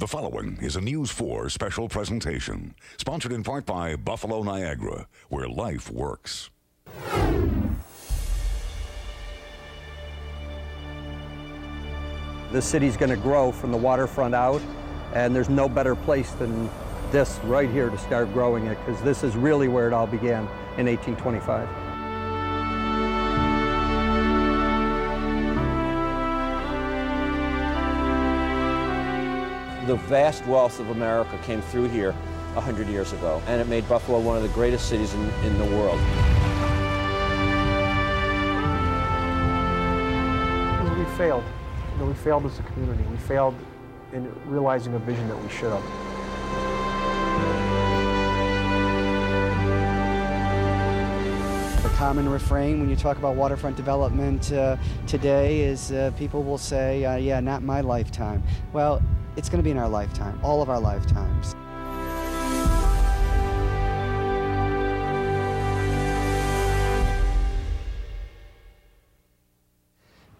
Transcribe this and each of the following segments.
The following is a News 4 special presentation, sponsored in part by Buffalo Niagara, where life works. The city's going to grow from the waterfront out, and there's no better place than this right here to start growing it, because this is really where it all began in 1825. The vast wealth of America came through here 100 years ago, and it made Buffalo one of the greatest cities in the world. We failed. We failed as a community. We failed in realizing a vision that we should have. The common refrain when you talk about waterfront development today is people will say, yeah, not my lifetime. Well, it's going to be in our lifetime, all of our lifetimes.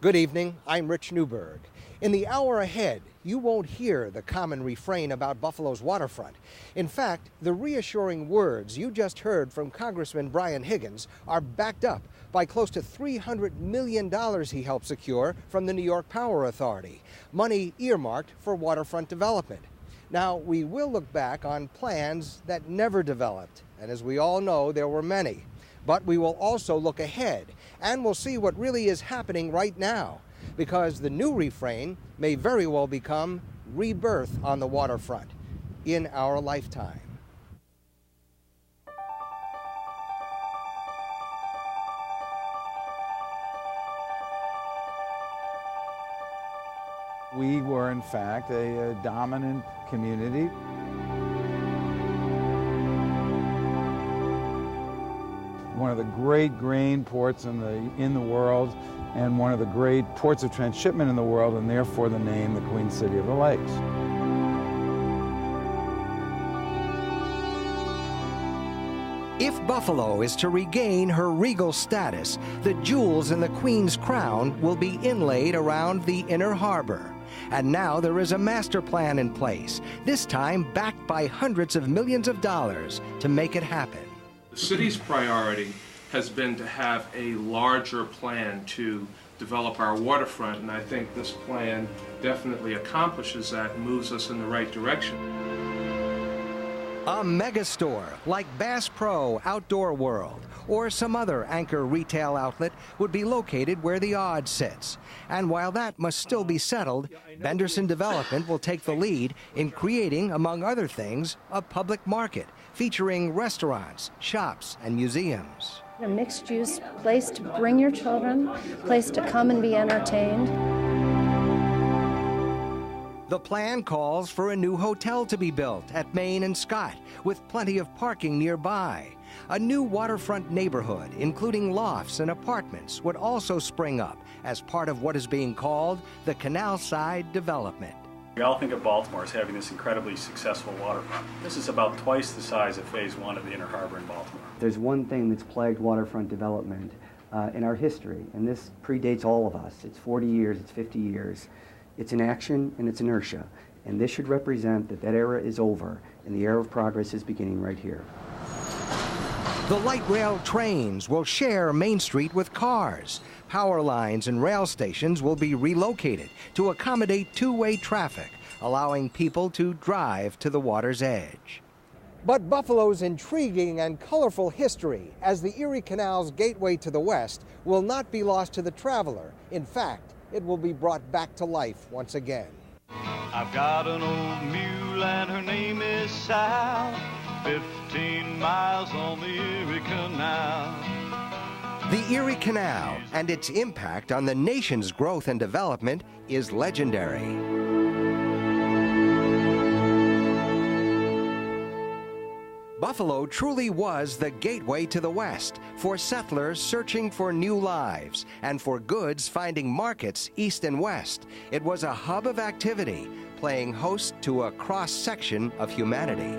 Good evening, I'm Rich Newberg. In the hour ahead, you won't hear the common refrain about Buffalo's waterfront. In fact, the reassuring words you just heard from Congressman Brian Higgins are backed up by close to $300 million he helped secure from the New York Power Authority, money earmarked for waterfront development. Now, we will look back on plans that never developed, and as we all know, there were many. But we will also look ahead, and we'll see what really is happening right now, because the new refrain may very well become Rebirth on the Waterfront in our lifetime. We were, in fact, a dominant community. One of the great grain ports in the world, and one of the great ports of transshipment in the world, and therefore the name, the Queen City of the Lakes. If Buffalo is to regain her regal status, the jewels in the Queen's crown will be inlaid around the inner harbor. And now there is a master plan in place, this time backed by hundreds of millions of dollars to make it happen. The city's priority has been to have a larger plan to develop our waterfront, and I think this plan definitely accomplishes that and moves us in the right direction. A megastore like Bass Pro Outdoor World or some other anchor retail outlet would be located where the odd sits. And while that must still be settled, Benderson Development will take the lead in creating, among other things, a public market featuring restaurants, shops, and museums. A mixed-use place to bring your children, place to come and be entertained. The plan calls for a new hotel to be built at Main and Scott, with plenty of parking nearby. A new waterfront neighborhood, including lofts and apartments, would also spring up as part of what is being called the Canal Side Development. We all think of Baltimore as having this incredibly successful waterfront. This is about twice the size of Phase 1 of the Inner Harbor in Baltimore. There's one thing that's plagued waterfront development in our history, and this predates all of us. It's 40 years, it's 50 years. It's inaction and it's inertia, and this should represent that that era is over, and the era of progress is beginning right here. The light rail trains will share Main Street with cars. Power lines and rail stations will be relocated to accommodate two-way traffic, allowing people to drive to the water's edge. But Buffalo's intriguing and colorful history as the Erie Canal's gateway to the west will not be lost to the traveler. In fact, it will be brought back to life once again. I've got an old mule and her name is Sal, 15 miles on the Erie Canal. The Erie Canal and its impact on the nation's growth and development is legendary. Buffalo truly was the gateway to the West for settlers searching for new lives and for goods finding markets east and west. It was a hub of activity, playing host to a cross-section of humanity.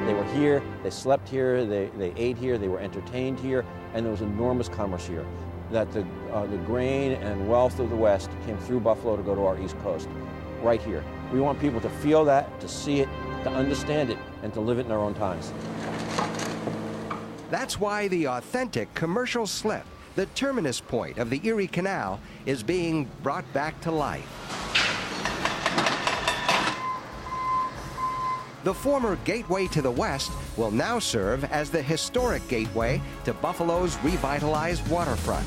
They were here, they slept here, they ate here, they were entertained here, and there was enormous commerce here. that the grain and wealth of the West came through Buffalo to go to our East Coast, right here. We want people to feel that, to see it, to understand it, and to live it in their own times. That's why the authentic commercial slip, the terminus point of the Erie Canal, is being brought back to life. The former gateway to the west will now serve as the historic gateway to Buffalo's revitalized waterfront.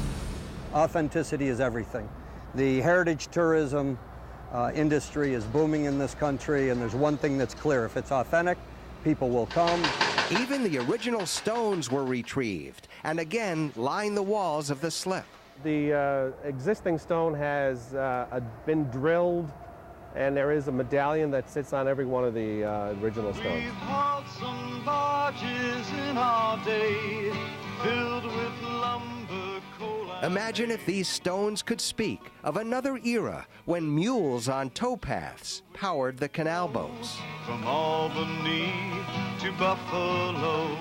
Authenticity is everything. The heritage tourism industry is booming in this country, and there's one thing that's clear: if it's authentic, people will come. Even the original stones were retrieved and again line the walls of the slip. The existing stone has been drilled, and there is a medallion that sits on every one of the original stones. We've hauled some barges in our day, filled with lumber, coal, and Imagine if these stones could speak of another era when mules on towpaths powered the canal boats. from Albany to Buffalo.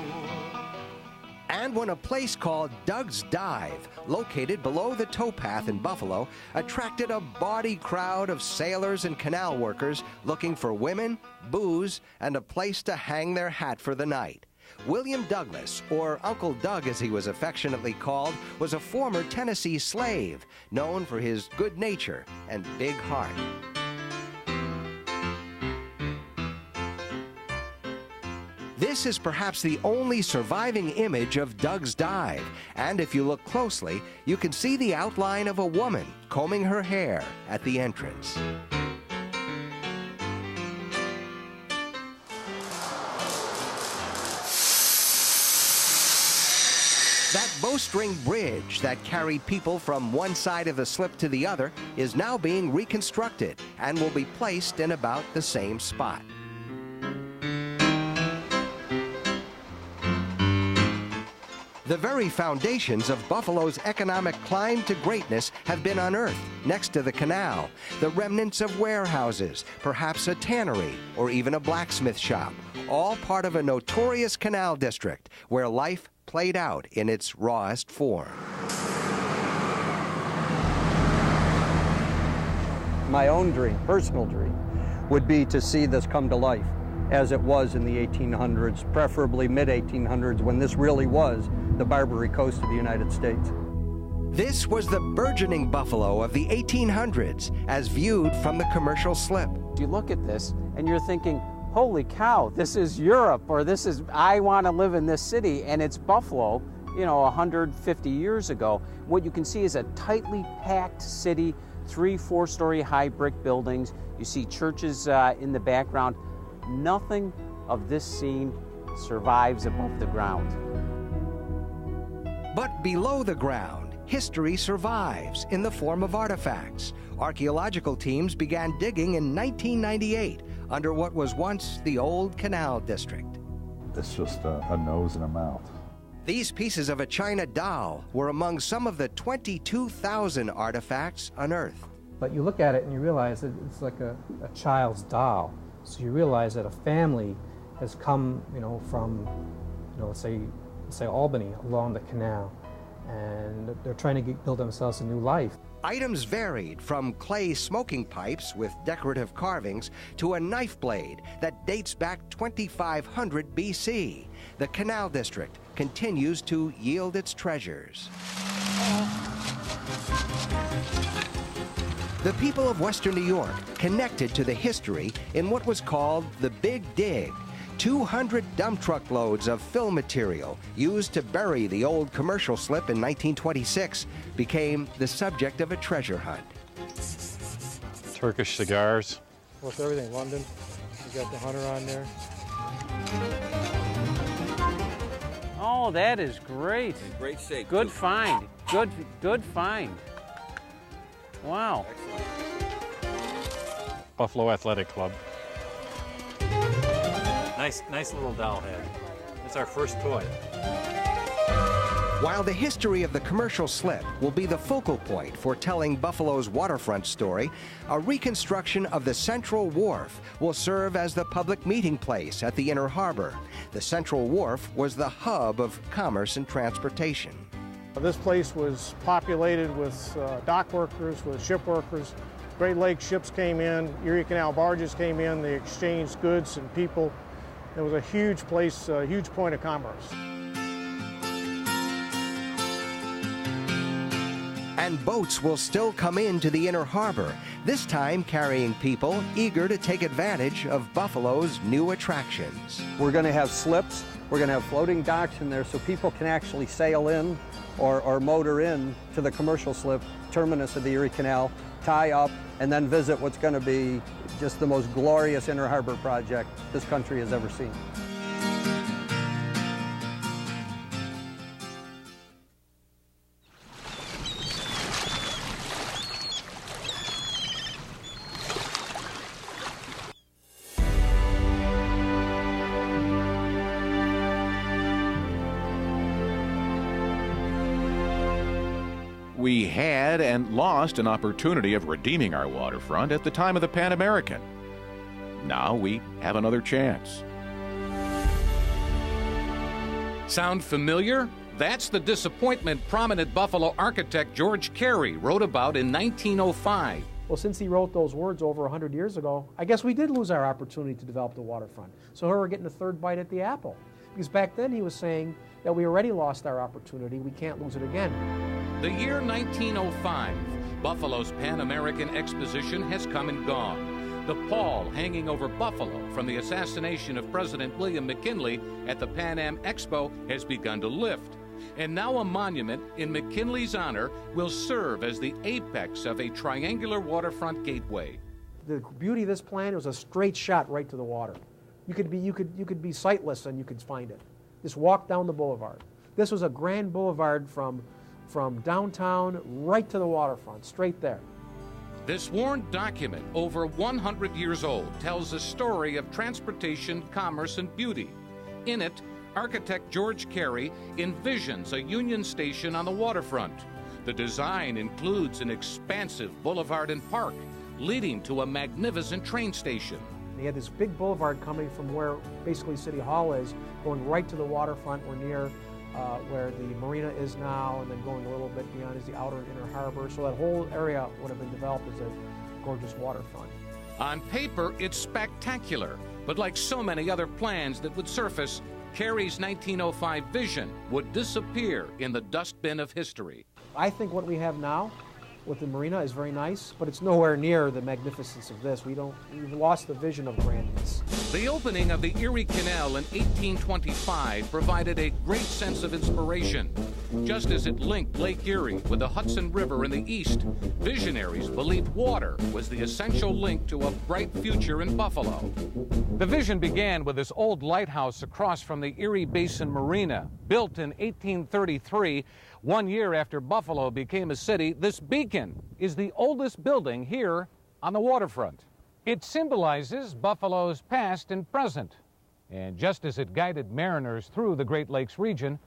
And when a place called Doug's Dive, located below the towpath in Buffalo, attracted a bawdy crowd of sailors and canal workers looking for women, booze, and a place to hang their hat for the night. William Douglas, or Uncle Doug as he was affectionately called, was a former Tennessee slave, known for his good nature and big heart. This is perhaps the only surviving image of Doug's Dive, and if you look closely, you can see the outline of a woman combing her hair at the entrance. That bowstring bridge that carried people from one side of the slip to the other is now being reconstructed and will be placed in about the same spot. The very foundations of Buffalo's economic climb to greatness have been unearthed next to the canal. The remnants of warehouses, perhaps a tannery, or even a blacksmith shop, all part of a notorious canal district where life played out in its rawest form. My own dream, personal dream, would be to see this come to life as it was in the 1800s, preferably mid-1800s, when this really was the Barbary Coast of the United States. This was the burgeoning Buffalo of the 1800s as viewed from the commercial slip. You look at this and you're thinking, holy cow, this is Europe, or this is, I want to live in this city, and it's Buffalo, 150 years ago. What you can see is a tightly packed city, 3-4-story high brick buildings. You see churches in the background. Nothing of this scene survives above the ground. But below the ground, history survives in the form of artifacts. Archaeological teams began digging in 1998 under what was once the old canal district. It's just a nose and a mouth. These pieces of a China doll were among some of the 22,000 artifacts unearthed. But you look at it and you realize that it's like a child's doll. So you realize that a family has come, from, let's say Albany along the canal, and they're trying to build themselves a new life. Items varied from clay smoking pipes with decorative carvings to a knife blade that dates back 2500 BC. The Canal District continues to yield its treasures. The people of Western New York connected to the history in what was called the Big Dig. 200 dump truck loads of fill material used to bury the old commercial slip in 1926 became the subject of a treasure hunt. Turkish cigars. What's everything? London. You got the Hunter on there. Oh, that is great. In great shape. Good find. Good find. Wow. Buffalo Athletic Club. Nice little doll head. It's our first toy. While the history of the commercial slip will be the focal point for telling Buffalo's waterfront story, a reconstruction of the Central Wharf will serve as the public meeting place at the Inner Harbor. The Central Wharf was the hub of commerce and transportation. This place was populated with dock workers, with ship workers. Great Lakes ships came in, Erie Canal barges came in, they exchanged goods and people. It was a huge place, a huge point of commerce. And boats will still come into the inner harbor, this time carrying people eager to take advantage of Buffalo's new attractions. We're going to have slips, we're going to have floating docks in there so people can actually sail in or motor in to the commercial slip terminus of the Erie Canal, tie up, and then visit what's going to be just the most glorious inner harbor project this country has ever seen. We had and lost an opportunity of redeeming our waterfront at the time of the Pan American. Now we have another chance. Sound familiar? That's the disappointment prominent Buffalo architect George Carey wrote about in 1905. Well, since he wrote those words over 100 years ago, I guess we did lose our opportunity to develop the waterfront. So here we're getting a third bite at the apple. Because back then he was saying that we already lost our opportunity, we can't lose it again. The year 1905, Buffalo's Pan American Exposition has come and gone. The pall hanging over Buffalo from the assassination of President William McKinley at the Pan Am Expo has begun to lift. And now a monument in McKinley's honor will serve as the apex of a triangular waterfront gateway. The beauty of this plan was a straight shot right to the water. You could be sightless and you could find it. Just walk down the boulevard. This was a grand boulevard from downtown right to the waterfront, straight there. This worn document, over 100 years old, tells a story of transportation, commerce, and beauty. In it, architect George Carey envisions a Union Station on the waterfront. The design includes an expansive boulevard and park, leading to a magnificent train station. They had this big boulevard coming from where basically City Hall is, going right to the waterfront. We're near where the marina is now, and then going a little bit beyond is the outer and inner harbor. So that whole area would have been developed as a gorgeous waterfront. On paper, it's spectacular, but like so many other plans that would surface, Carey's 1905 vision would disappear in the dustbin of history. I think what we have now with the marina is very nice, but it's nowhere near the magnificence of this. We've lost the vision of grandness. The opening of the Erie Canal in 1825 provided a great sense of inspiration. Just as it linked Lake Erie with the Hudson River in the east, visionaries believed water was the essential link to a bright future in Buffalo. The vision began with this old lighthouse across from the Erie Basin Marina. Built in 1833, 1 year after Buffalo became a city, this beacon is the oldest building here on the waterfront. It symbolizes Buffalo's past and present. And just as it guided mariners through the Great Lakes region,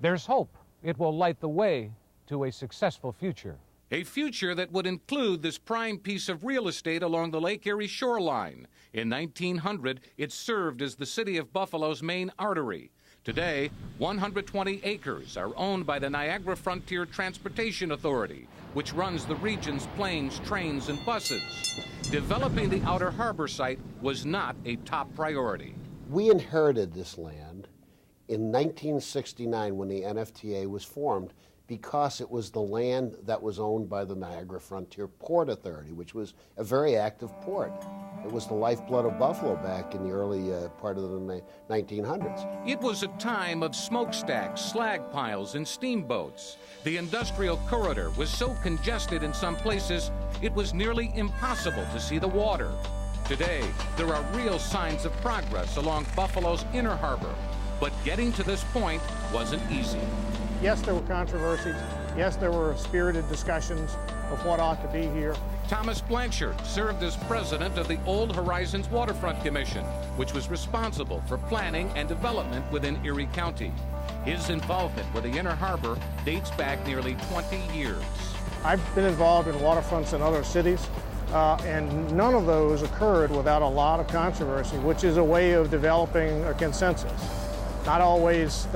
there's hope it will light the way to a successful future. A future that would include this prime piece of real estate along the Lake Erie shoreline. In 1900, it served as the city of Buffalo's main artery. Today, 120 acres are owned by the Niagara Frontier Transportation Authority, which runs the region's planes, trains, and buses. Developing the outer harbor site was not a top priority. We inherited this land in 1969 when the NFTA was formed because it was the land that was owned by the Niagara Frontier Port Authority, which was a very active port. It was the lifeblood of Buffalo back in the early part of the 1900s. It was a time of smokestacks, slag piles, and steamboats. The industrial corridor was so congested in some places, it was nearly impossible to see the water. Today, there are real signs of progress along Buffalo's inner harbor, but getting to this point wasn't easy. Yes, there were controversies. Yes, there were spirited discussions of what ought to be here. Thomas Blanchard served as president of the Old Horizons Waterfront Commission, which was responsible for planning and development within Erie County. His involvement with the inner harbor dates back nearly 20 years. I've been involved in waterfronts in other cities, and none of those occurred without a lot of controversy, which is a way of developing a consensus. Not always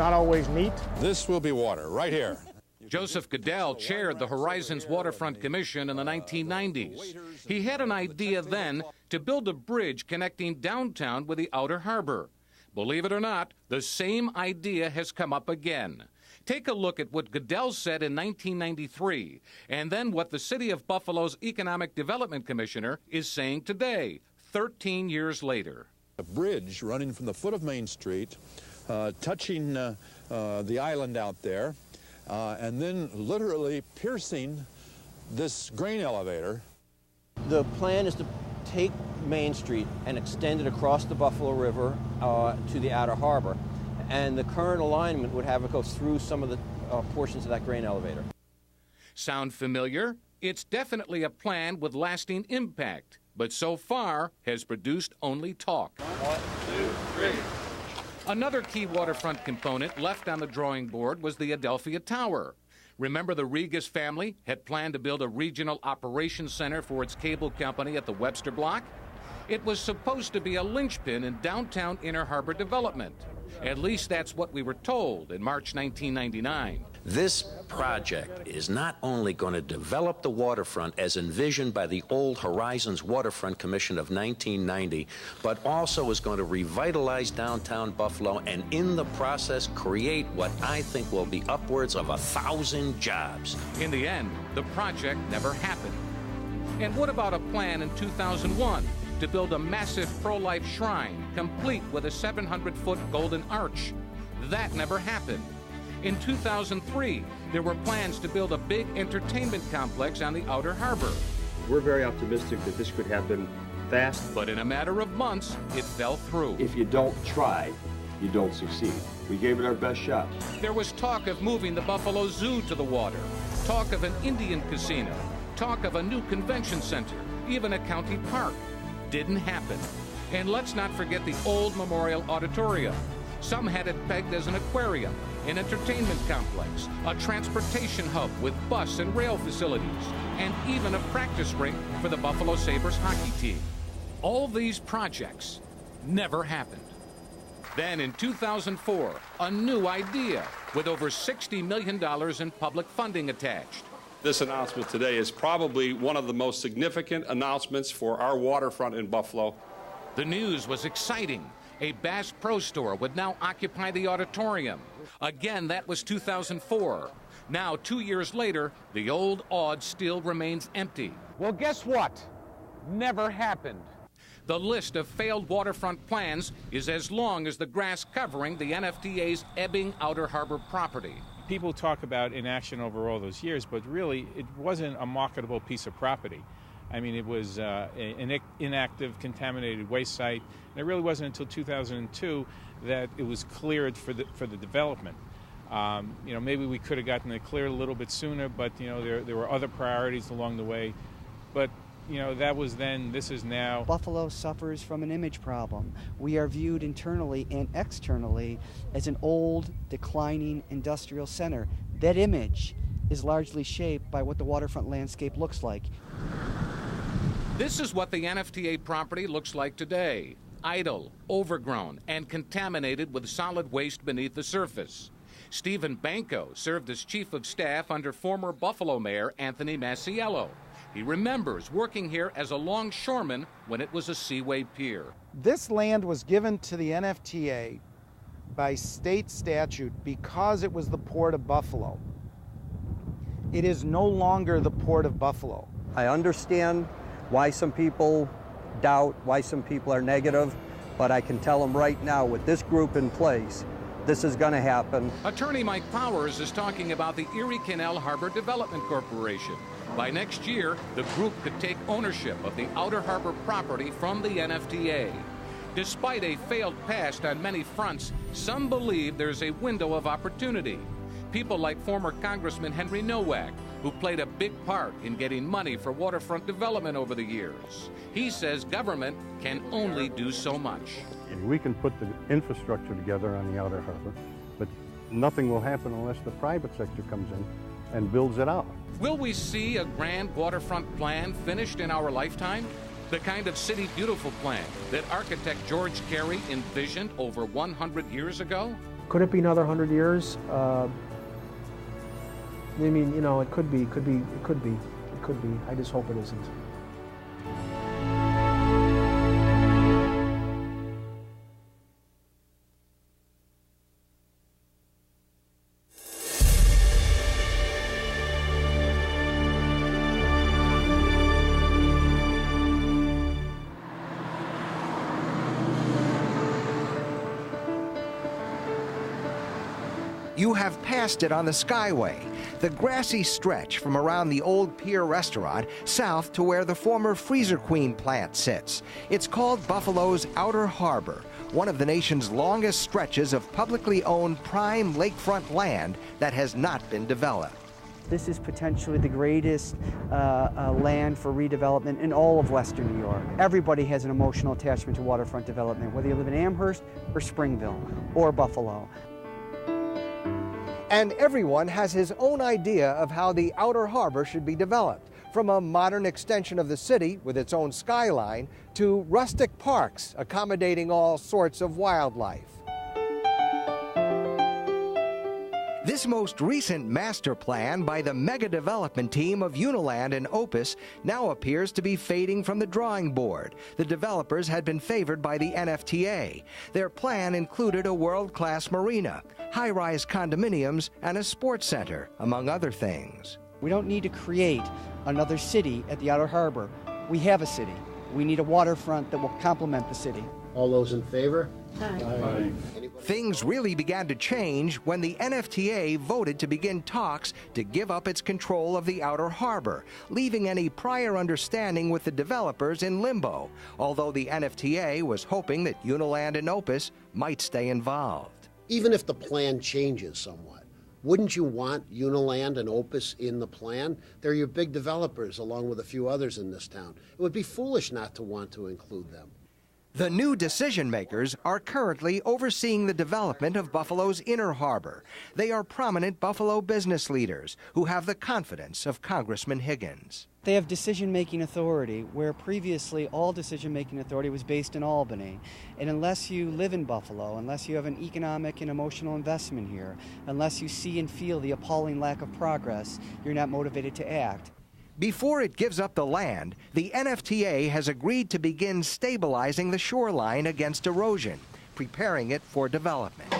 neat. This will be water right here. Joseph Goodell chaired the Horizons Waterfront Commission in the 1990s. He had an idea then to build a bridge connecting downtown with the outer harbor. Believe it or not, the same idea has come up again. Take a look at what Goodell said in 1993, and then what the City of Buffalo's Economic Development Commissioner is saying today, 13 years later. A bridge running from the foot of Main Street, touching the island out there, and then literally piercing this grain elevator. The plan is to take Main Street and extend it across the Buffalo River to the outer harbor, and the current alignment would have it go through some of the portions of that grain elevator. Sound familiar? It's definitely a plan with lasting impact, but so far has produced only talk. 1, 2, 3. Another key waterfront component left on the drawing board was the Adelphia Tower. Remember, the Regas family had planned to build a regional operations center for its cable company at the Webster Block? It was supposed to be a linchpin in downtown Inner Harbor development. At least that's what we were told in March 1999. This project is not only going to develop the waterfront as envisioned by the old Horizons Waterfront Commission of 1990, but also is going to revitalize downtown Buffalo and in the process create what I think will be upwards of 1,000 jobs. In the end, the project never happened. And what about a plan in 2001 to build a massive pro-life shrine complete with a 700-foot golden arch? That never happened. In 2003, there were plans to build a big entertainment complex on the outer harbor. We're very optimistic that this could happen fast. But in a matter of months, it fell through. If you don't try, you don't succeed. We gave it our best shot. There was talk of moving the Buffalo Zoo to the water, talk of an Indian casino, talk of a new convention center, even a county park. Didn't happen. And let's not forget the old Memorial Auditorium. Some had it pegged as an aquarium, an entertainment complex, a transportation hub with bus and rail facilities, and even a practice rink for the Buffalo Sabres hockey team. All these projects never happened. Then in 2004, a new idea with over $60 million in public funding attached. This announcement today is probably one of the most significant announcements for our waterfront in Buffalo. The news was exciting. A Bass Pro Store would now occupy the auditorium. Again, that was 2004. Now, 2 years later, the old Aud still remains empty. Well, guess what? Never happened. The list of failed waterfront plans is as long as the grass covering the NFTA's ebbing outer harbor property. People talk about inaction over all those years, but really it wasn't a marketable piece of property. I mean, it was an inactive, contaminated waste site, and it really wasn't until 2002 that it was cleared for the development. You know, maybe we could have gotten it cleared a little bit sooner, but you know, there were other priorities along the way. But you know, that was then, this is now. Buffalo suffers from an image problem. We are viewed internally and externally as an old, declining industrial center. That image is largely shaped by what the waterfront landscape looks like. This is what the NFTA property looks like today. Idle, overgrown, and contaminated with solid waste beneath the surface. Stephen Banco served as chief of staff under former Buffalo Mayor Anthony Masiello. He remembers working here as a longshoreman when it was a seaway pier. This land was given to the NFTA by state statute because it was the Port of Buffalo. It is no longer the Port of Buffalo. I understand why some people doubt, why some people are negative, but I can tell them right now, with this group in place, this is going to happen. Attorney Mike Powers is talking about the Erie Canal Harbor Development Corporation. By next year, the group could take ownership of the outer harbor property from the NFTA. Despite a failed past on many fronts, some believe there's a window of opportunity. People like former Congressman Henry Nowak, who played a big part in getting money for waterfront development over the years. He says government can only do so much. We can put the infrastructure together on the outer harbor, but nothing will happen unless the private sector comes in and builds it out. Will we see a grand waterfront plan finished in our lifetime? The kind of City Beautiful plan that architect George Carey envisioned over 100 years ago? Could it be another 100 years? I mean, you know, it could be. I just hope it isn't. You have passed it on the Skyway, the grassy stretch from around the old Pier restaurant south to where the former Freezer Queen plant sits. It's called Buffalo's Outer Harbor, one of the nation's longest stretches of publicly owned prime lakefront land that has not been developed. This is potentially the greatest land for redevelopment in all of Western New York. Everybody has an emotional attachment to waterfront development, whether you live in Amherst or Springville or Buffalo. And everyone has his own idea of how the outer harbor should be developed, from a modern extension of the city with its own skyline to rustic parks accommodating all sorts of wildlife. This most recent master plan by the mega development team of Uniland and Opus now appears to be fading from the drawing board. The developers had been favored by the NFTA. Their plan included a world-class marina, high-rise condominiums, and a sports center, among other things. We don't need to create another city at the outer harbor. We have a city. We need a waterfront that will complement the city. All those in favor? Aye. Things really began to change when the NFTA voted to begin talks to give up its control of the outer harbor, leaving any prior understanding with the developers in limbo, although the NFTA was hoping that Uniland and Opus might stay involved. Even if the plan changes somewhat, wouldn't you want Uniland and Opus in the plan? They're your big developers, along with a few others in this town. It would be foolish not to want to include them. The new decision makers are currently overseeing the development of Buffalo's inner harbor. They are prominent Buffalo business leaders who have the confidence of Congressman Higgins. They have decision-making authority, where previously all decision-making authority was based in Albany. And unless you live in Buffalo, unless you have an economic and emotional investment here, unless you see and feel the appalling lack of progress, you're not motivated to act. Before it gives up the land, the NFTA has agreed to begin stabilizing the shoreline against erosion, preparing it for development.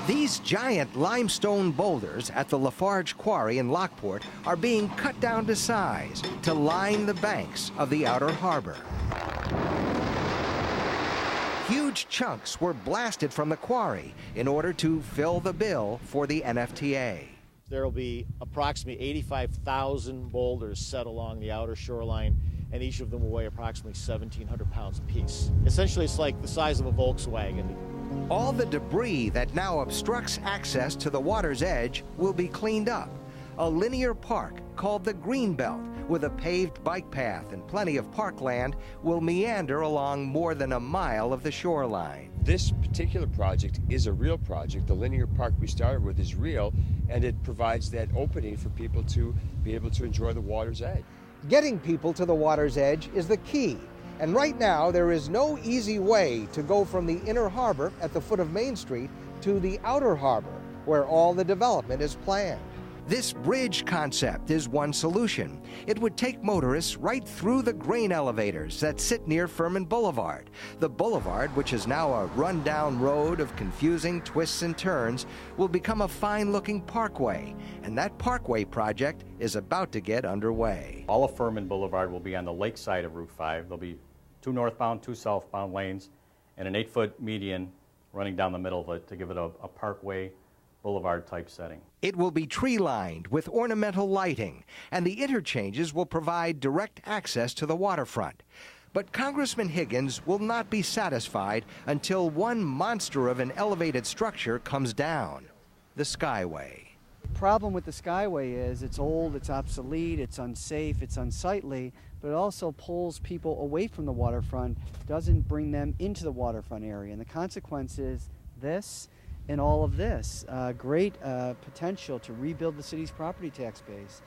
These giant limestone boulders at the Lafarge Quarry in Lockport are being cut down to size to line the banks of the outer harbor. Huge chunks were blasted from the quarry in order to fill the bill for the NFTA. There will be approximately 85,000 boulders set along the outer shoreline, and each of them will weigh approximately 1,700 pounds apiece. Essentially, it's like the size of a Volkswagen. All the debris that now obstructs access to the water's edge will be cleaned up. A linear park called the Greenbelt, with a paved bike path and plenty of parkland, will meander along more than a mile of the shoreline. This particular project is a real project. The linear park we started with is real, and it provides that opening for people to be able to enjoy the water's edge. Getting people to the water's edge is the key. And right now, there is no easy way to go from the inner harbor at the foot of Main Street to the outer harbor, where all the development is planned. This bridge concept is one solution. It would take motorists right through the grain elevators that sit near Furman Boulevard. The boulevard, which is now a run-down road of confusing twists and turns, will become a fine-looking parkway, and that parkway project is about to get underway. All of Furman Boulevard will be on the lake side of Route 5. There'll be 2 northbound, 2 southbound lanes, and an 8-foot median running down the middle of it to give it a parkway boulevard-type setting. It will be tree-lined with ornamental lighting, and the interchanges will provide direct access to the waterfront. But Congressman Higgins will not be satisfied until one monster of an elevated structure comes down, the Skyway. The problem with the Skyway is it's old, it's obsolete, it's unsafe, it's unsightly, but it also pulls people away from the waterfront, doesn't bring them into the waterfront area. And the consequence is this and all of this. Great potential to rebuild the city's property tax base,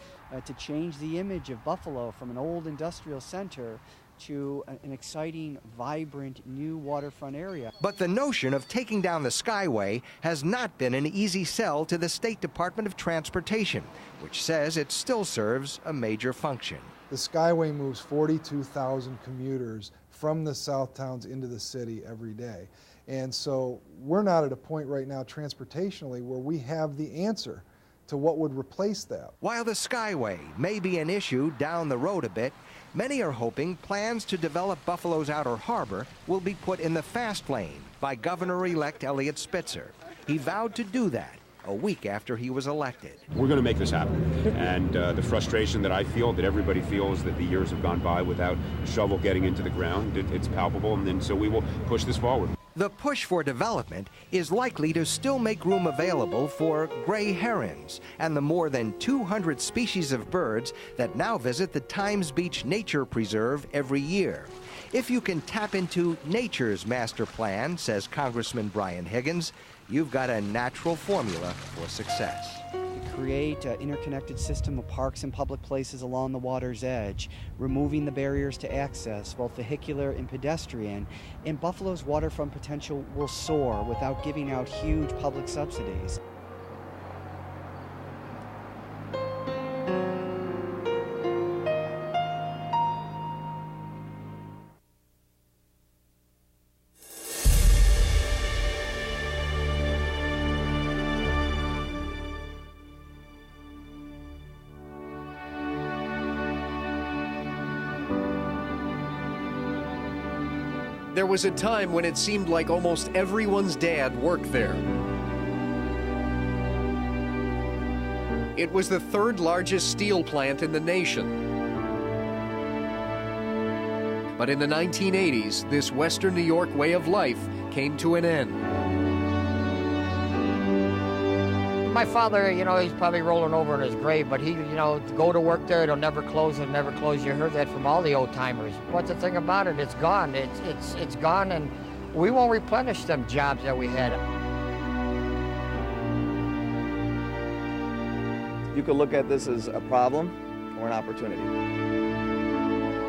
to change the image of Buffalo from an old industrial center to an exciting, vibrant, new waterfront area. But the notion of taking down the Skyway has not been an easy sell to the State Department of Transportation, which says it still serves a major function. The Skyway moves 42,000 commuters from the south towns into the city every day. And so we're not at a point right now transportationally where we have the answer to what would replace that. While the Skyway may be an issue down the road a bit, many are hoping plans to develop Buffalo's outer harbor will be put in the fast lane by Governor-elect Eliot Spitzer. He vowed to do that a week after he was elected. We're going to make this happen. And the frustration that I feel, that everybody feels, that the years have gone by without a shovel getting into the ground, it's palpable, and so we will push this forward. The push for development is likely to still make room available for gray herons and the more than 200 species of birds that now visit the Times Beach Nature Preserve every year. If you can tap into nature's master plan, says Congressman Brian Higgins, you've got a natural formula for success. Create an interconnected system of parks and public places along the water's edge, removing the barriers to access, both vehicular and pedestrian, and Buffalo's waterfront potential will soar without giving out huge public subsidies. There was a time when it seemed like almost everyone's dad worked there. It was the third largest steel plant in the nation. But in the 1980s, this Western New York way of life came to an end. My father, he's probably rolling over in his grave, but he, go to work there, it'll never close, it'll never close. You heard that from all the old timers. What's the thing about it? It's gone. It's gone, and we won't replenish them jobs that we had. You could look at this as a problem or an opportunity.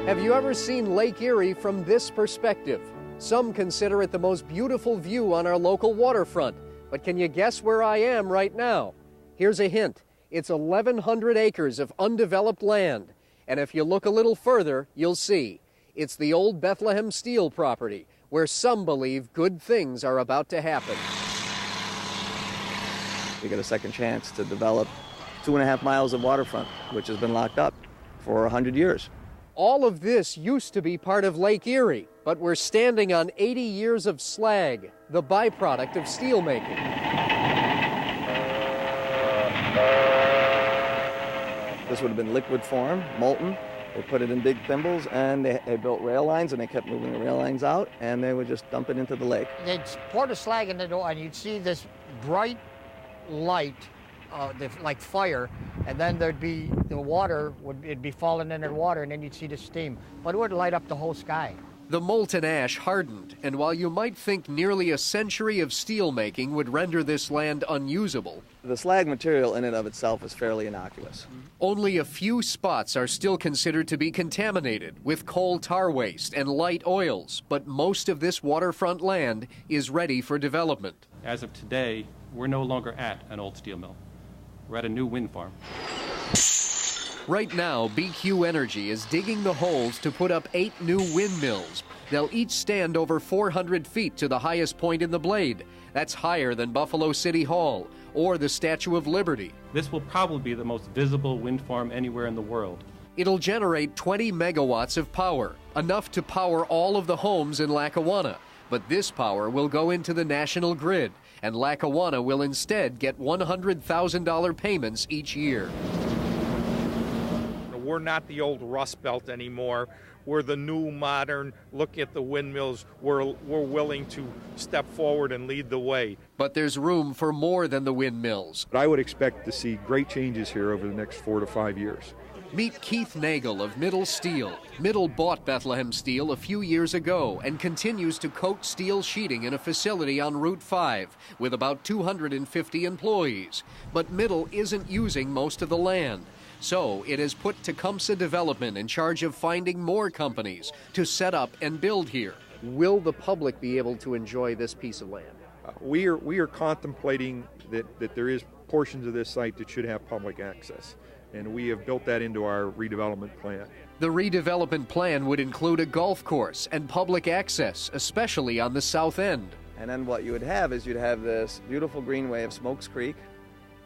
Have you ever seen Lake Erie from this perspective? Some consider it the most beautiful view on our local waterfront. But can you guess where I am right now? Here's a hint. It's 1,100 acres of undeveloped land. And if you look a little further, you'll see. It's the old Bethlehem Steel property, where some believe good things are about to happen. We get a second chance to develop 2.5 miles of waterfront, which has been locked up for 100 years. All of this used to be part of Lake Erie, but we're standing on 80 years of slag, the byproduct of steelmaking. This would have been liquid form, molten. They put it in big thimbles, and they built rail lines, and they kept moving the rail lines out, and they would just dump it into the lake. They'd pour the slag in the door, and you'd see this bright light, like fire, and then there'd be the water, it'd be falling into the water, and then you'd see the steam. But it would light up the whole sky. The molten ash hardened, and while you might think nearly a century of steelmaking would render this land unusable, the slag material in and of itself is fairly innocuous. Only a few spots are still considered to be contaminated with coal tar waste and light oils, but most of this waterfront land is ready for development. As of today, we're no longer at an old steel mill. We're at a new wind farm. Right now, BQ Energy is digging the holes to put up 8 new windmills. They'll each stand over 400 feet to the highest point in the blade. That's higher than Buffalo City Hall or the Statue of Liberty. This will probably be the most visible wind farm anywhere in the world. It'll generate 20 megawatts of power, enough to power all of the homes in Lackawanna. But this power will go into the national grid, and Lackawanna will instead get $100,000 payments each year. We're not the old Rust Belt anymore. We're the new, modern, look at the windmills. We're willing to step forward and lead the way. But there's room for more than the windmills. I would expect to see great changes here over the next 4 to 5 years. Meet Keith Nagel of Middle Steel. Middle bought Bethlehem Steel a few years ago and continues to coat steel sheeting in a facility on Route 5 with about 250 employees. But Middle isn't using most of the land. So it has put Tecumseh Development in charge of finding more companies to set up and build here. Will the public be able to enjoy this piece of land? We are contemplating that there is portions of this site that should have public access, and we have built that into our redevelopment plan. The redevelopment plan would include a golf course and public access, especially on the south end. And then what you would have is you'd have this beautiful greenway of Smokes Creek.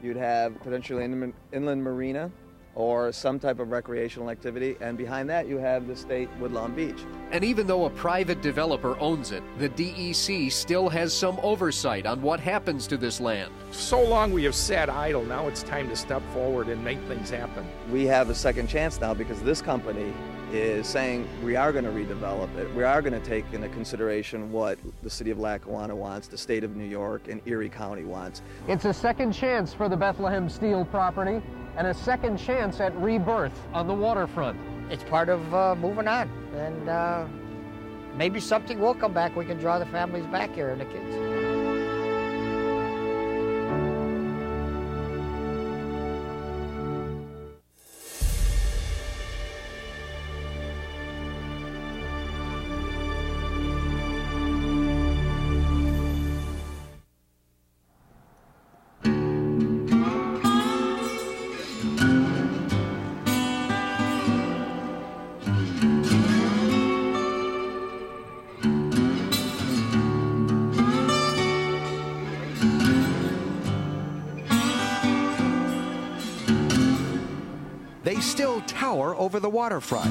You'd have potentially an inland marina or some type of recreational activity, and behind that you have the state Woodlawn Beach. And even though a private developer owns it, the DEC still has some oversight on what happens to this land. So long we have sat idle, now it's time to step forward and make things happen. We have a second chance now because this company is saying we are going to redevelop it. We are going to take into consideration what the city of Lackawanna wants, the state of New York, and Erie County wants. It's a second chance for the Bethlehem Steel property and a second chance at rebirth on the waterfront. It's part of moving on, and maybe something will come back. We can draw the families back here and the kids. Still tower over the waterfront.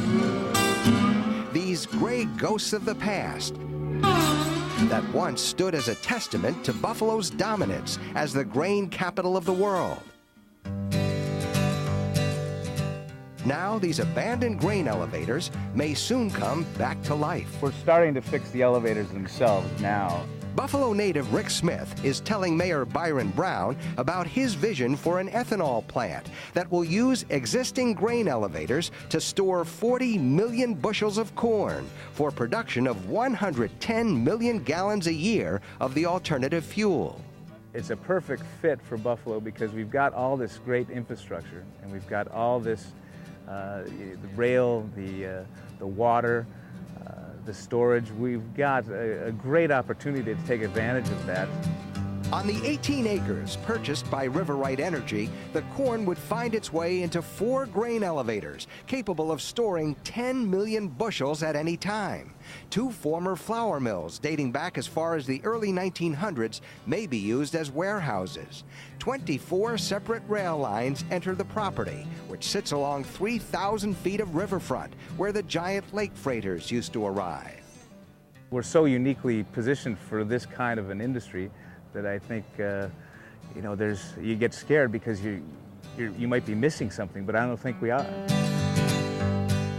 These gray ghosts of the past that once stood as a testament to Buffalo's dominance as the grain capital of the world. Now these abandoned grain elevators may soon come back to life. We're starting to fix the elevators themselves now. Buffalo native Rick Smith is telling Mayor Byron Brown about his vision for an ethanol plant that will use existing grain elevators to store 40 million bushels of corn for production of 110 million gallons a year of the alternative fuel. It's a perfect fit for Buffalo because we've got all this great infrastructure and we've got all this, the rail, the water, the storage. We've got a great opportunity to take advantage of that. On the 18 acres purchased by Riverite Energy, the corn would find its way into 4 grain elevators capable of storing 10 million bushels at any time. 2 former flour mills dating back as far as the early 1900s may be used as warehouses. 24 separate rail lines enter the property, which sits along 3,000 feet of riverfront, where the giant lake freighters used to arrive. We're so uniquely positioned for this kind of an industry that I think, you know, you get scared because you might be missing something, but I don't think we are.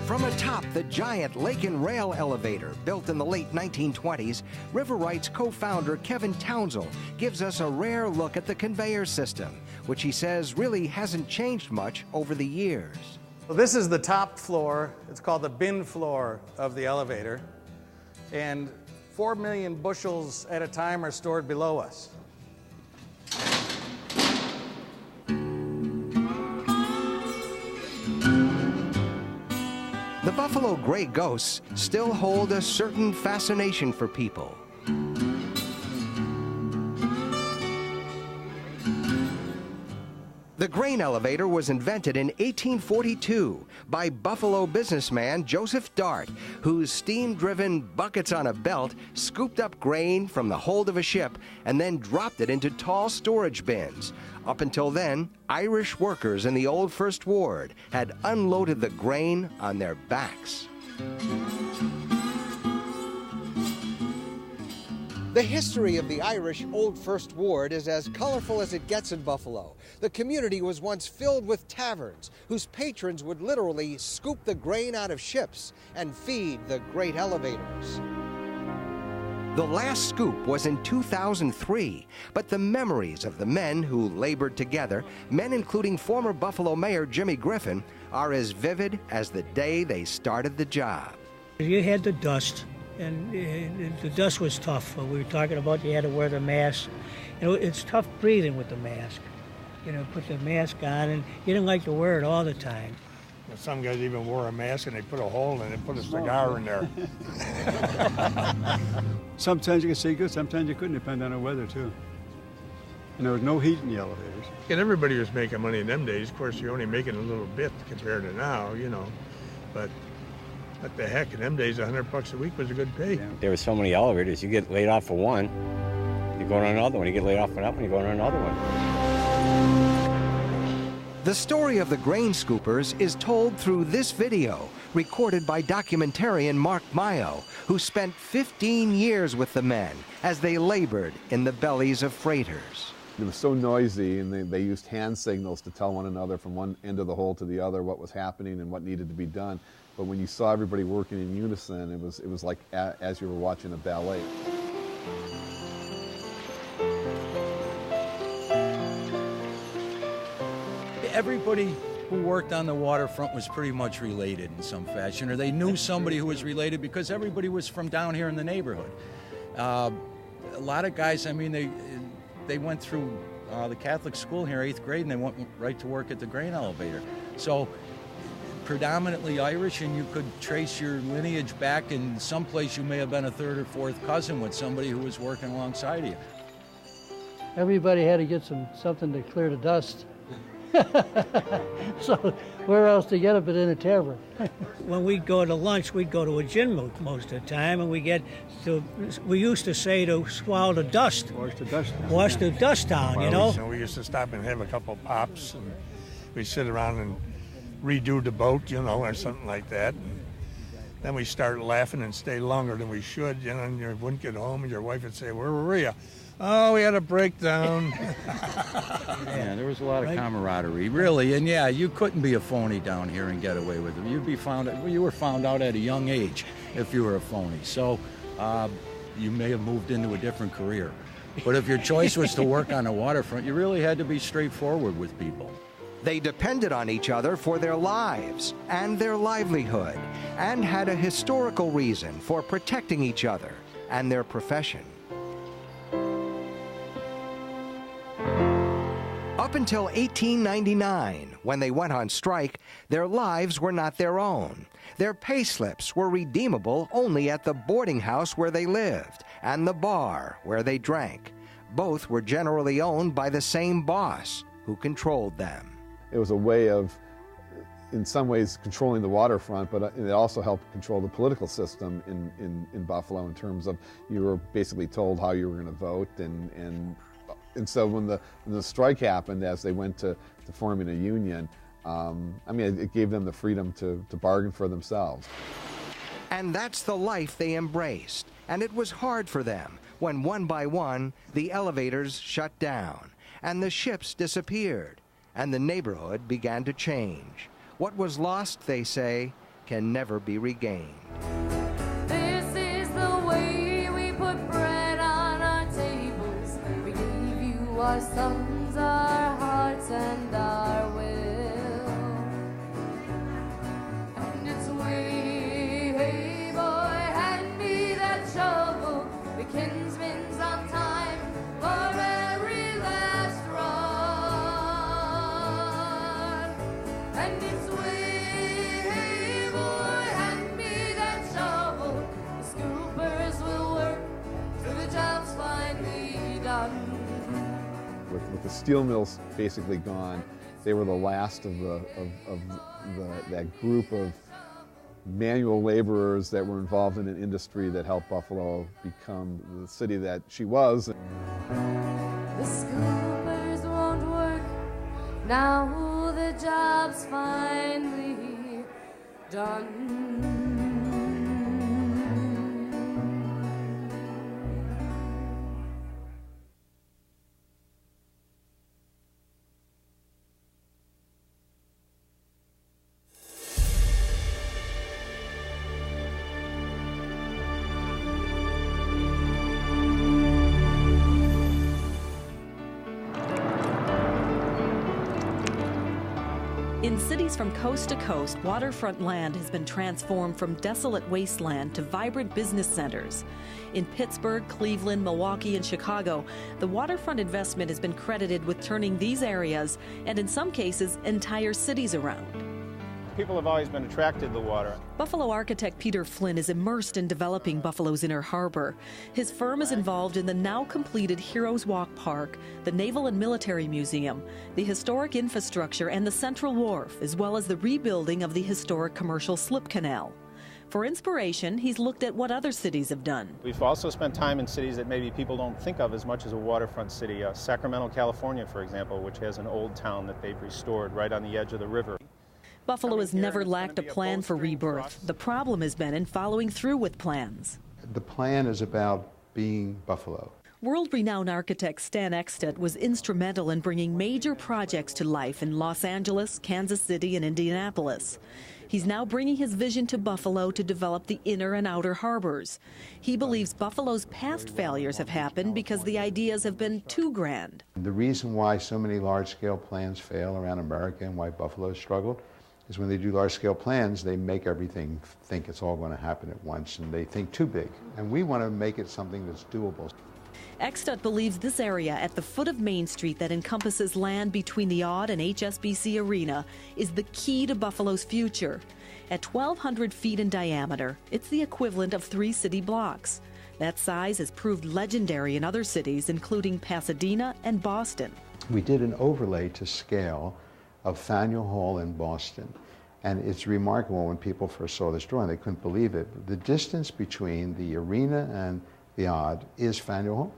From atop the giant Lake and Rail elevator built in the late 1920s, Riverite's co-founder Kevin Townsell gives us a rare look at the conveyor system, which he says really hasn't changed much over the years. Well, this is the top floor. It's called the bin floor of the elevator. And 4 million bushels at a time are stored below us. The Buffalo Gray Ghosts still hold a certain fascination for people. The grain elevator was invented in 1842 by Buffalo businessman Joseph Dart, whose steam-driven buckets on a belt scooped up grain from the hold of a ship and then dropped it into tall storage bins. Up until then, Irish workers in the old First Ward had unloaded the grain on their backs. The history of the Irish Old First Ward is as colorful as it gets in Buffalo. The community was once filled with taverns whose patrons would literally scoop the grain out of ships and feed the great elevators. The last scoop was in 2003, but the memories of the men who labored together, men including former Buffalo Mayor Jimmy Griffin, are as vivid as the day they started the job. You had the dust. And the dust was tough. We were talking about you had to wear the mask. You know, it's tough breathing with the mask. you know, put the mask on, and you didn't like to wear it all the time. Some guys even wore a mask and they put a hole in it, put a cigar in there. Sometimes you could see good, sometimes you couldn't, depend on the weather too. And there was no heat in the elevators. And everybody was making money in them days. Of course, you're only making a little bit compared to now, you know. But what the heck, in them days, $100 a week was a good pay. Yeah. There were so many elevators. You get laid off for one, you go on another one. You get laid off for that one, you go on another one. The story of the grain scoopers is told through this video, recorded by documentarian Mark Mayo, who spent 15 years with the men as they labored in the bellies of freighters. It was so noisy, and they used hand signals to tell one another from one end of the hole to the other what was happening and what needed to be done. But when you saw everybody working in unison, it was like as you were watching a ballet. Everybody who worked on the waterfront was pretty much related in some fashion, or they knew somebody who was related because everybody was from down here in the neighborhood. A lot of guys, I mean, they went through the Catholic school here, 8th grade, and they went right to work at the grain elevator. So predominantly Irish, and you could trace your lineage back in some place you may have been a 3rd or 4th cousin with somebody who was working alongside you. Everybody had to get something to clear the dust. So where else to get it but in a tavern? When we'd go to lunch, we'd go to a gin most of the time, and we used to say to swallow the dust. Wash the dust down. Wash the dust down, you know? We used to stop and have a couple pops, and we'd sit around and redo the boat, you know, or something like that. And then we started laughing and stayed longer than we should, you know, and you wouldn't get home, and your wife would say, "Where were you?" "Oh, we had a breakdown." Yeah, there was a lot of camaraderie, really, and yeah, you couldn't be a phony down here and get away with it. You were found out at a young age if you were a phony. So you may have moved into a different career. But if your choice was to work on the waterfront, you really had to be straightforward with people. They depended on each other for their lives and their livelihood, and had a historical reason for protecting each other and their profession. Up until 1899, when they went on strike, their lives were not their own. Their pay slips were redeemable only at the boarding house where they lived and the bar where they drank. Both were generally owned by the same boss who controlled them. It was a way of, in some ways, controlling the waterfront, but it also helped control the political system in Buffalo, in terms of you were basically told how you were going to vote, and so when the strike happened, as they went to forming a union, I mean, it gave them the freedom to bargain for themselves. And that's the life they embraced, and it was hard for them when one by one the elevators shut down and the ships disappeared and the neighborhood began to change. What was lost, they say, can never be regained. This is the way we put bread on our tables. We gave you our sons, our hearts, and our will. And it's way, hey boy, hand me that shovel. The kinsman's on time for every last run. And it's way, hey boy, hand me that shovel. The scoopers will work till the job's finally done. With the steel mills basically gone, they were the last of that group of manual laborers that were involved in an industry that helped Buffalo become the city that she was. The scoopers won't work now, the job's finally done. In In cities from coast to coast, waterfront land has been transformed from desolate wasteland to vibrant business centers. In Pittsburgh, Cleveland, Milwaukee, and Chicago, the waterfront investment has been credited with turning these areas, and in some cases, entire cities around. People have always been attracted to the water. Buffalo architect Peter Flynn is immersed in developing Buffalo's inner harbor. His firm is involved in the now completed Heroes Walk Park, the Naval and Military Museum, the historic infrastructure, and the Central Wharf, as well as the rebuilding of the historic commercial slip canal. For inspiration, he's looked at what other cities have done. We've also spent time in cities that maybe people don't think of as much as a waterfront city. Sacramento, California, for example, which has an old town that they've restored right on the edge of the river. Buffalo has never lacked a plan for rebirth. The problem has been in following through with plans. The plan is about being Buffalo. World-renowned architect Stan Ekstedt was instrumental in bringing major projects to life in Los Angeles, Kansas City, and Indianapolis. He's now bringing his vision to Buffalo to develop the inner and outer harbors. He believes Buffalo's past failures have happened because the ideas have been too grand. The reason why so many large-scale plans fail around America and why Buffalo has struggled is when they do large-scale plans, they make everything think it's all going to happen at once, and they think too big. And we want to make it something that's doable. Ekstedt believes this area at the foot of Main Street that encompasses land between the Aud and HSBC Arena is the key to Buffalo's future. At 1,200 feet in diameter, it's the equivalent of 3 city blocks. That size has proved legendary in other cities, including Pasadena and Boston. We did an overlay to scale of Faneuil Hall in Boston. And it's remarkable when people first saw this drawing, they couldn't believe it. The distance between the arena and the Aud is Faneuil Hall.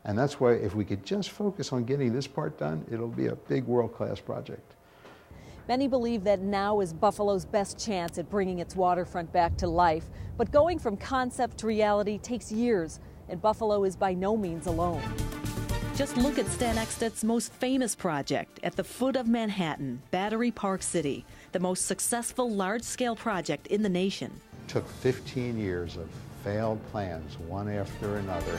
And that's why if we could just focus on getting this part done, it'll be a big world-class project. Many believe that now is Buffalo's best chance at bringing its waterfront back to life. But going from concept to reality takes years, and Buffalo is by no means alone. Just look at Stan Ekstedt's most famous project at the foot of Manhattan, Battery Park City, the most successful large-scale project in the nation. It took 15 years of failed plans, one after another.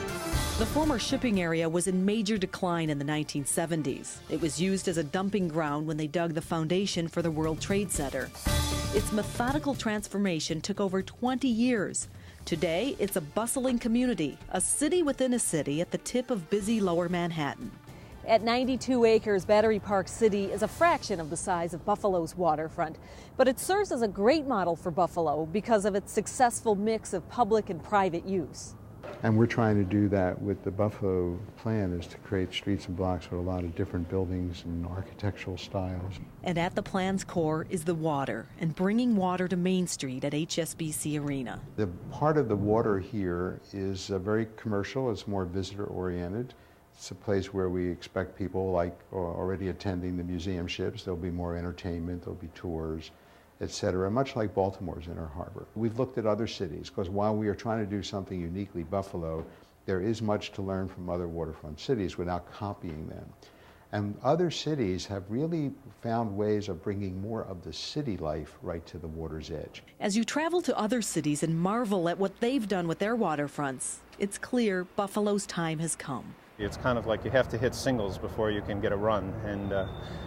The former shipping area was in major decline in the 1970s. It was used as a dumping ground when they dug the foundation for the World Trade Center. Its methodical transformation took over 20 years. Today, it's a bustling community, a city within a city at the tip of busy Lower Manhattan. At 92 acres, Battery Park City is a fraction of the size of Buffalo's waterfront, but it serves as a great model for Buffalo because of its successful mix of public and private use. And we're trying to do that with the Buffalo plan, is to create streets and blocks with a lot of different buildings and architectural styles. And at the plan's core is the water, and bringing water to Main Street at HSBC Arena. The part of the water here is very commercial, it's more visitor-oriented. It's a place where we expect people like already attending the museum ships. There'll be more entertainment, there'll be tours, etc., much like Baltimore's inner harbor. We've looked at other cities, because while we are trying to do something uniquely Buffalo, there is much to learn from other waterfront cities without copying them. And other cities have really found ways of bringing more of the city life right to the water's edge. As you travel to other cities and marvel at what they've done with their waterfronts, it's clear Buffalo's time has come. It's kind of like you have to hit singles before you can get a run, and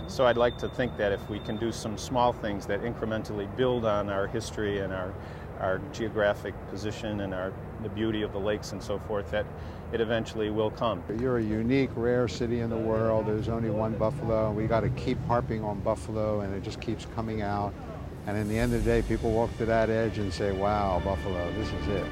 so I'd like to think that if we can do some small things that incrementally build on our history and our geographic position and the beauty of the lakes and so forth, that it eventually will come. You're a unique, rare city in the world. There's only one Buffalo. We got to keep harping on Buffalo, and it just keeps coming out. And in the end of the day, people walk to that edge and say, wow, Buffalo, this is it.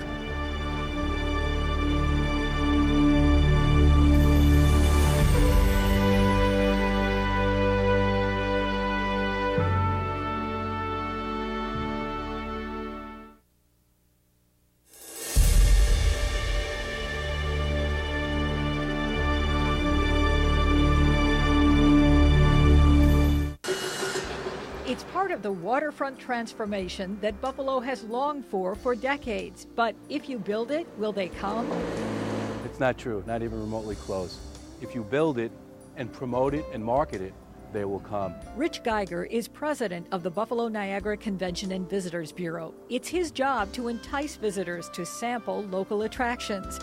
The waterfront transformation that Buffalo has longed for decades. But if you build it, will they come? It's not true, not even remotely close. If you build it and promote it and market it, they will come. Rich Geiger is president of the Buffalo Niagara Convention and Visitors Bureau. It's his job to entice visitors to sample local attractions.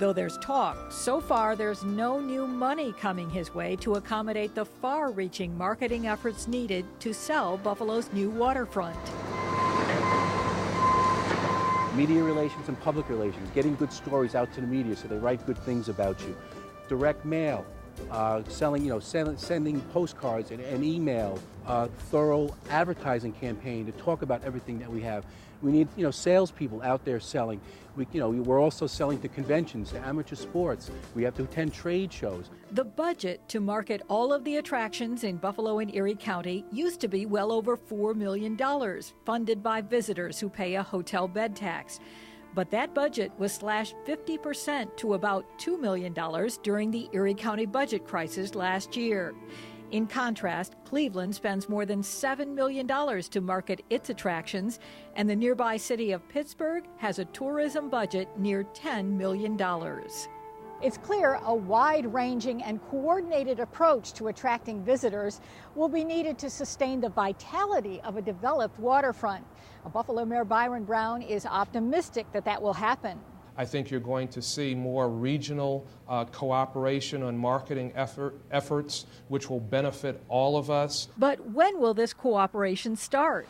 Though there's talk, so far there's no new money coming his way to accommodate the far-reaching marketing efforts needed to sell Buffalo's new waterfront. Media relations and public relations, getting good stories out to the media so they write good things about you. Direct mail, sending postcards and email, thorough advertising campaign to talk about everything that we have. We need, salespeople out there selling. We're also selling to conventions, to amateur sports. We have to attend trade shows. The budget to market all of the attractions in Buffalo and Erie County used to be well over $4 million, funded by visitors who pay a hotel bed tax. But that budget was slashed 50% to about $2 million during the Erie County budget crisis last year. In contrast, Cleveland spends more than $7 million to market its attractions, and the nearby city of Pittsburgh has a tourism budget near $10 million. It's clear a wide-ranging and coordinated approach to attracting visitors will be needed to sustain the vitality of a developed waterfront. Buffalo Mayor Byron Brown is optimistic that that will happen. I think you're going to see more regional cooperation on marketing efforts, which will benefit all of us. But when will this cooperation start?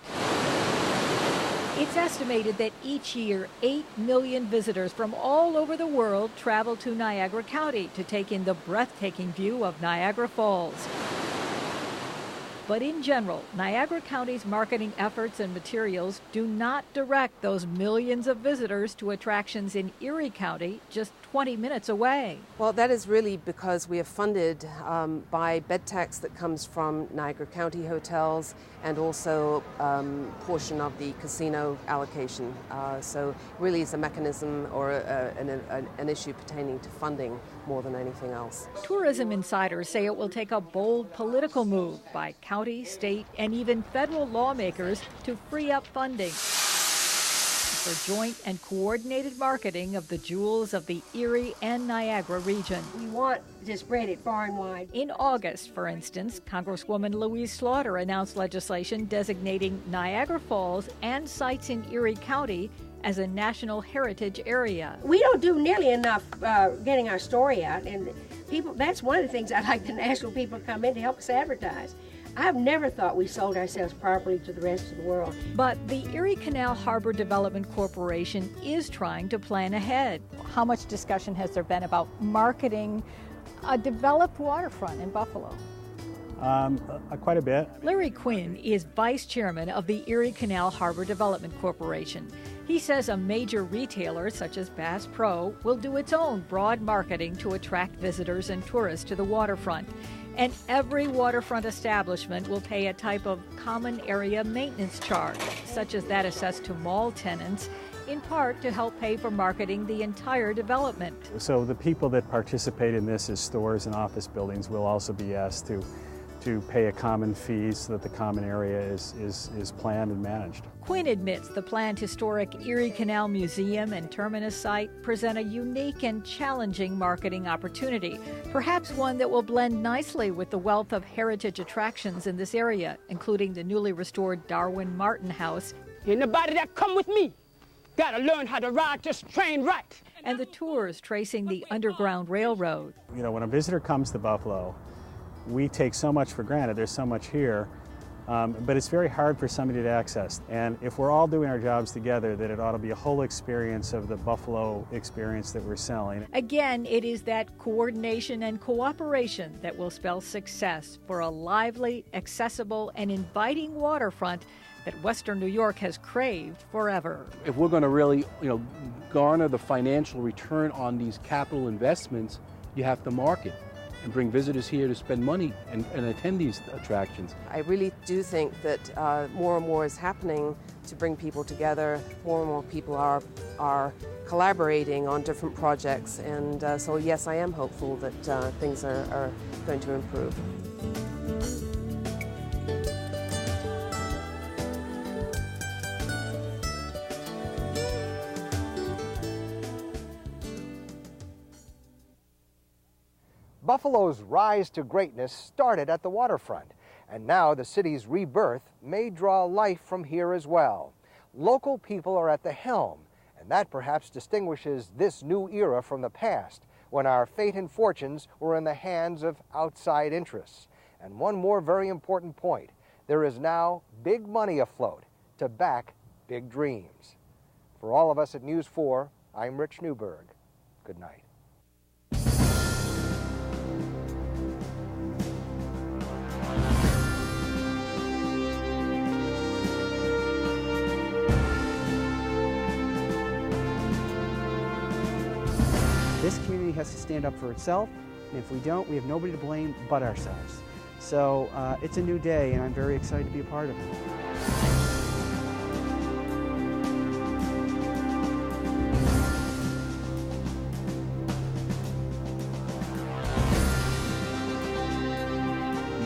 It's estimated that each year 8 million visitors from all over the world travel to Niagara County to take in the breathtaking view of Niagara Falls. But in general, Niagara County's marketing efforts and materials do not direct those millions of visitors to attractions in Erie County, just 20 minutes away. Well, that is really because we are funded by bed tax that comes from Niagara County hotels and also portion of the casino allocation. So really it's a mechanism or an issue pertaining to funding more than anything else. Tourism insiders say it will take a bold political move by county, state, and even federal lawmakers to free up funding for joint and coordinated marketing of the jewels of the Erie and Niagara region. We want to spread it far and wide. In August, for instance, Congresswoman Louise Slaughter announced legislation designating Niagara Falls and sites in Erie County as a National Heritage Area. We don't do nearly enough getting our story out, and that's one of the things I'd like the national people to come in to help us advertise. I've never thought we sold ourselves properly to the rest of the world. But the Erie Canal Harbor Development Corporation is trying to plan ahead. How much discussion has there been about marketing a developed waterfront in Buffalo? Quite a bit. Larry Quinn is vice chairman of the Erie Canal Harbor Development Corporation. He says a major retailer such as Bass Pro will do its own broad marketing to attract visitors and tourists to the waterfront. And every waterfront establishment will pay a type of common area maintenance charge, such as that assessed to mall tenants, in part to help pay for marketing the entire development. So the people that participate in this as stores and office buildings will also be asked to pay a common fee so that the common area is planned and managed. Quinn admits the planned historic Erie Canal Museum and Terminus site present a unique and challenging marketing opportunity, perhaps one that will blend nicely with the wealth of heritage attractions in this area, including the newly restored Darwin Martin House. Anybody that come with me gotta learn how to ride this train right. And the tours tracing the Underground Railroad. You know, when a visitor comes to Buffalo, we take so much for granted. There's so much here, but it's very hard for somebody to access. And if we're all doing our jobs together, that it ought to be a whole experience of the Buffalo experience that we're selling. Again, it is that coordination and cooperation that will spell success for a lively, accessible, and inviting waterfront that Western New York has craved forever. If we're going to really, garner the financial return on these capital investments, you have to market and bring visitors here to spend money and attend these attractions. I really do think that more and more is happening to bring people together. More and more people are collaborating on different projects, and so yes, I am hopeful that things are going to improve. Buffalo's rise to greatness started at the waterfront, and now the city's rebirth may draw life from here as well. Local people are at the helm, And that perhaps distinguishes this new era from the past, when our fate and fortunes were in the hands of outside interests. And one more very important point, there is now big money afloat to back big dreams. For all of us at News 4, I'm Rich Newberg. Good night. This community has to stand up for itself, and if we don't, we have nobody to blame but ourselves. So it's a new day, and I'm very excited to be a part of it.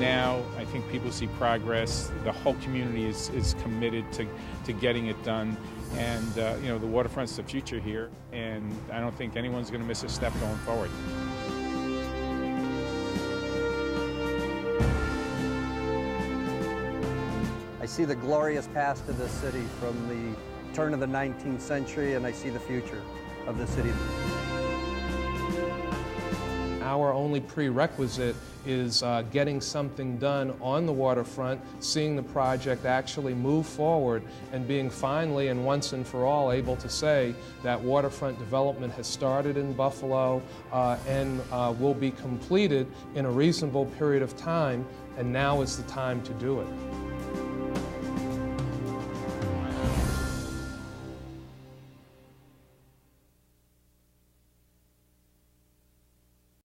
Now, I think people see progress. The whole community is committed to getting it done. And, you know, the waterfront's the future here, and I don't think anyone's going to miss a step going forward. I see the glorious past of this city from the turn of the 19th century, and I see the future of the city. Our only prerequisite is getting something done on the waterfront, seeing the project actually move forward, and being finally and once and for all able to say that waterfront development has started in Buffalo and will be completed in a reasonable period of time, and now is the time to do it.